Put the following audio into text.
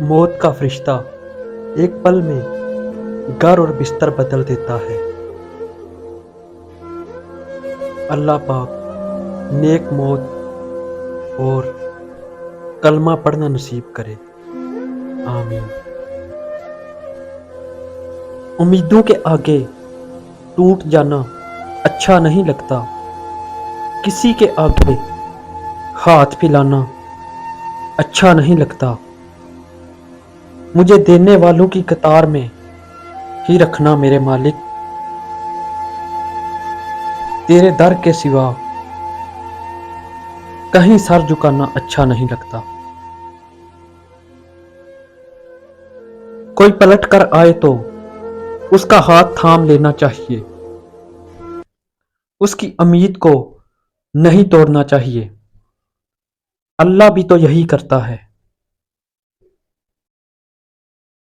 موت کا فرشتہ ایک پل میں گھر اور بستر بدل دیتا ہے۔ اللہ پاک نیک موت اور کلمہ پڑھنا نصیب کرے، آمین۔ امیدوں کے آگے ٹوٹ جانا اچھا نہیں لگتا، کسی کے آگے ہاتھ پھیلانا اچھا نہیں لگتا، مجھے دینے والوں کی قطار میں ہی رکھنا میرے مالک، تیرے در کے سوا کہیں سر جھکانا اچھا نہیں لگتا۔ کوئی پلٹ کر آئے تو اس کا ہاتھ تھام لینا چاہیے، اس کی امید کو نہیں توڑنا چاہیے، اللہ بھی تو یہی کرتا ہے۔